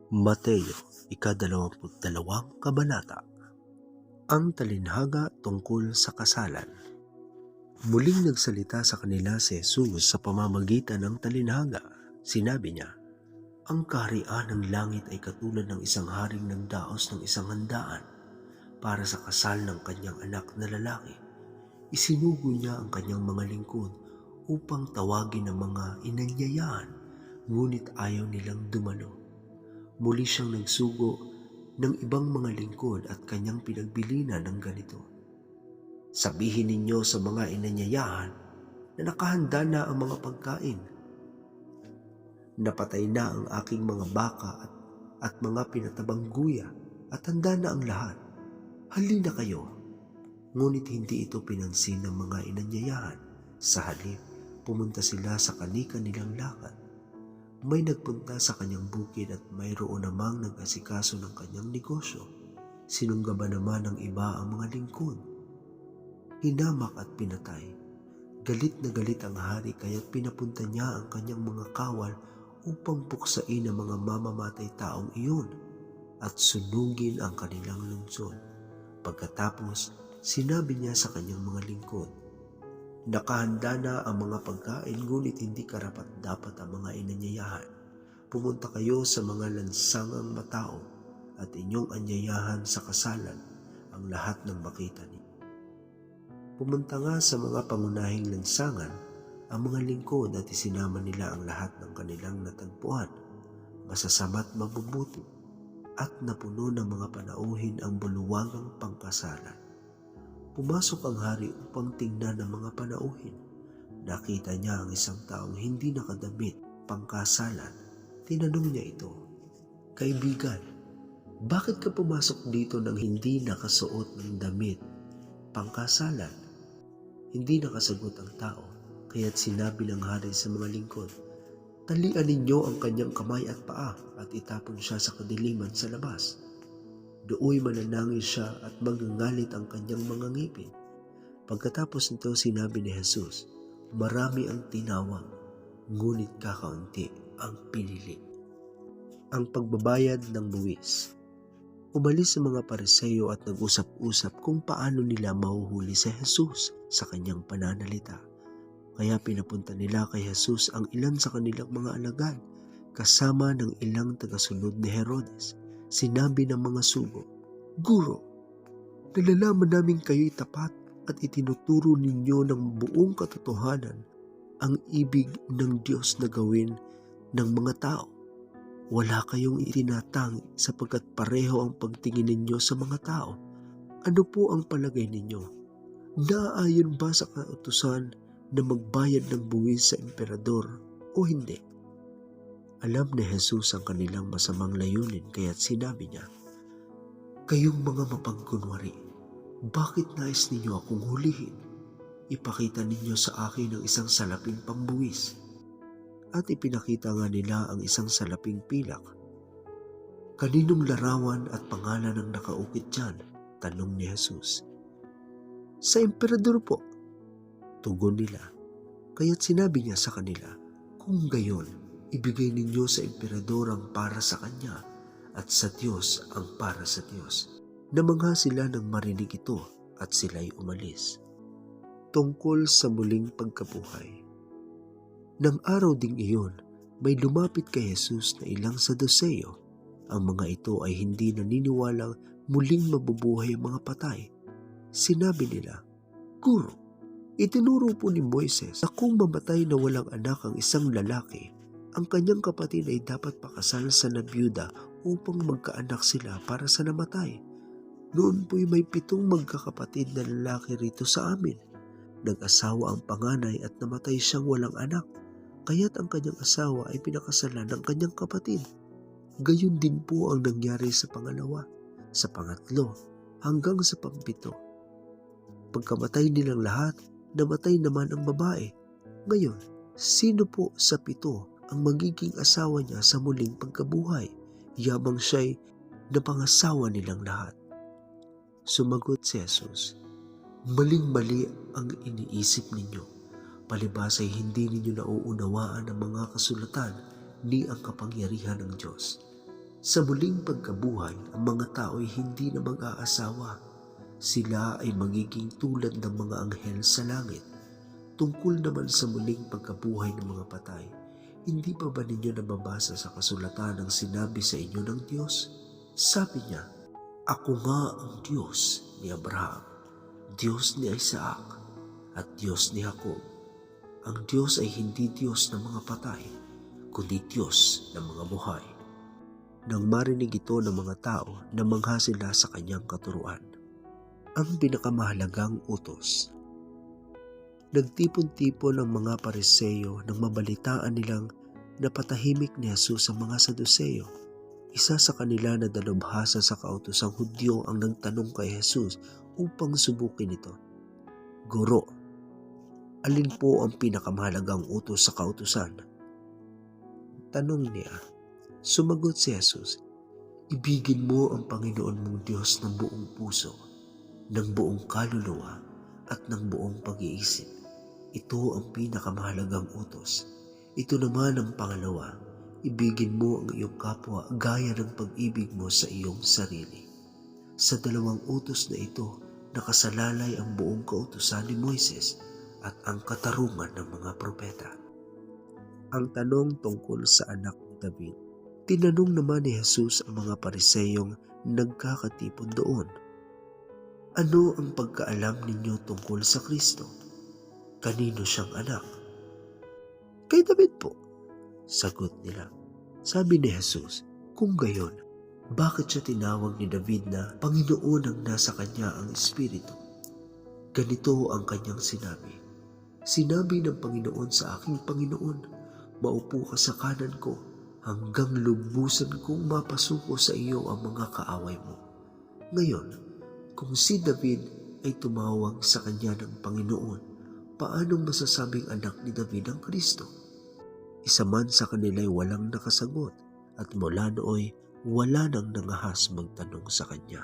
Mateo, ika-22 kabanata. Ang talinhaga tungkol sa kasalan. Muling nagsalita sa kanila si Jesus sa pamamagitan ng talinhaga. Sinabi niya, "Ang kaharian ng langit ay katulad ng isang haring nagdaos ng isang handaan para sa kasal ng kanyang anak na lalaki. Isinugo niya ang kanyang mga lingkod upang tawagin ang mga inanyayahan, ngunit ayaw nilang dumalo. Muli siyang nagsugo ng ibang mga lingkod at kanyang pinagbilinan ng ganito, 'Sabihin ninyo sa mga inanyayahan na nakahanda na ang mga pagkain. Napatay na ang aking mga baka at mga pinatabang guya at handa na ang lahat. Halina kayo.' Ngunit hindi ito pinansin ng mga inanyayahan. Sa halip, pumunta sila sa kani-kanilang lakad. May nagpunta sa kanyang bukid at mayroon namang nag-asikaso ng kanyang negosyo. Sinunggaban naman ng iba ang mga lingkod. Hinamak at pinatay. Galit na galit ang hari kaya't pinapunta niya ang kanyang mga kawal upang puksain ang mga mamamatay taong iyon at sunugin ang kanilang lungsod. Pagkatapos, sinabi niya sa kanyang mga lingkod, 'Nakahanda na ang mga pagkain, ngunit hindi karapat-dapat ang mga inanyayahan. Pumunta kayo sa mga lansangang matao at inyong anyayahan sa kasalan ang lahat ng makita niyo.' Pumunta nga sa mga pangunahing lansangan ang mga lingkod at isinama nila ang lahat ng kanilang natagpuan, masasama't mabubuti, at napuno ng mga panauhin ang bulwagang pangkasalan. Pumasok ang hari upang tingnan ang mga panauhin. Nakita niya ang isang taong hindi nakadamit, pangkasalan. Tinanong niya ito, 'Kaibigan, bakit ka pumasok dito nang hindi nakasuot ng damit, pangkasalan?' Hindi nakasagot ang tao, kaya't sinabi ng hari sa mga lingkod, 'Talian ninyo ang kanyang kamay at paa at itapon siya sa kadiliman sa labas. Dooy mananangil siya at magangalit ang kanyang mga ngipin.' Pagkatapos nito sinabi ni Jesus, 'Marami ang tinawag, ngunit kakaunti ang pinili.'" Ang pagbabayad ng buwis. Umalis ang mga Pariseo at nag-usap-usap kung paano nila mahuhuli si Jesus sa kanyang pananalita. Kaya pinapunta nila kay Jesus ang ilan sa kanilang mga alagad kasama ng ilang tagasunod ni Herodes. Sinabi ng mga sugo, "Guro, nalalaman namin kayo'y tapat at itinuturo ninyo ng buong katotohanan ang ibig ng Diyos na gawin ng mga tao. Wala kayong itinatangi sapagkat pareho ang pagtingin ninyo sa mga tao. Ano po ang palagay ninyo? Naaayon ba sa kautusan na magbayad ng buwis sa emperador o hindi?" Alam ni Jesus ang kanilang masamang layunin kaya't sinabi niya, "Kayong mga mapagkunwari, bakit nais ninyo akong hulihin? Ipakita ninyo sa akin ang isang salaping pambuwis." At ipinakita nga nila ang isang salaping pilak. "Kaninong larawan at pangalan ang nakaukit dyan?" tanong ni Jesus. "Sa emperador po," tugon nila. Kaya't sinabi niya sa kanila, "Kung gayon, ibigay ninyo sa emperador ang para sa kanya at sa Diyos ang para sa Diyos." Namangha sila nang marinig ito at sila'y umalis. Tungkol sa muling pagkabuhay. Nang araw ding iyon, may lumapit kay Jesus na ilang Saduceo. Ang mga ito ay hindi naniniwalang muling mabubuhay ang mga patay. Sinabi nila, "Guro, itinuro po ni Moises na kung mamatay na walang anak ang isang lalaki, ang kanyang kapatid ay dapat pakasal sa nabiyuda upang magkaanak sila para sa namatay. Noon po'y may 7 magkakapatid na lalaki rito sa amin. Nag-asawa ang panganay at namatay siyang walang anak, kaya't ang kanyang asawa ay pinakasalan ng kanyang kapatid. Gayon din po ang nangyari sa pangalawa, sa pangatlo, hanggang sa pang-7. Pagkamatay nilang lahat, namatay naman ang babae. Ngayon, sino po sa 7 ang magiging asawa niya sa muling pagkabuhay, yamang siya'y napangasawa nilang lahat?" Sumagot si Jesus, "Maling-mali ang iniisip ninyo. Palibhas ay hindi ninyo nauunawaan ang mga kasulatan ni ang kapangyarihan ng Diyos. Sa muling pagkabuhay, ang mga tao ay hindi na mag-aasawa. Sila ay magiging tulad ng mga anghel sa langit. Tungkol naman sa muling pagkabuhay ng mga patay, hindi pa ba ninyo nababasa sa kasulatan ang sinabi sa inyo ng Diyos? Sabi niya, "Ako nga ang Diyos ni Abraham, Diyos ni Isaac, at Diyos ni Jacob." Ang Diyos ay hindi Diyos ng mga patay, kundi Diyos ng mga buhay. Nang marinig ito ng mga tao, namangha sila sa kanyang katuruan. Ang pinakamahalagang utos. Nagtipon-tipon ang mga Pariseyo nang mabalitaan nilang napatahimik ni Jesus ang mga Saduseyo. Isa sa kanila na dalubhasa sa kautosang Hudyo ang nagtanong kay Jesus upang subukin ito. "Guro, alin po ang pinakamahalagang utos sa kautusan?" Tanong niya. Sumagot si Jesus, "Ibigin mo ang Panginoon mong Diyos ng buong puso, ng buong kaluluwa, at ng buong pag-iisip. Ito ang pinakamahalagang utos. Ito naman ang pangalawa, ibigin mo ang iyong kapwa gaya ng pag-ibig mo sa iyong sarili." Sa dalawang utos na ito, nakasalalay ang buong kautusan ni Moises at ang katarungan ng mga propeta. Ang tanong tungkol sa anak ni David. Tinanong naman ni Jesus ang mga Pariseyong nagkakatipon doon, "Ano ang pagkaalam ninyo tungkol sa Kristo? Kanino siyang anak?" "Kay David po," sagot nila. Sabi ni Jesus, "Kung gayon, bakit siya tinawag ni David na Panginoon ang nasa kanya ang Espiritu? Ganito ang kanyang sinabi, 'Sinabi ng Panginoon sa aking Panginoon, maupo ka sa kanan ko hanggang lubusan kong mapasuko sa iyo ang mga kaaway mo.' Ngayon, kung si David ay tumawag sa kanya ng Panginoon, paanong masasabing anak ni David ang Kristo?" Isa man sa kanila'y walang nakasagot, at mula nooy wala nang nangahas magtanong sa kanya.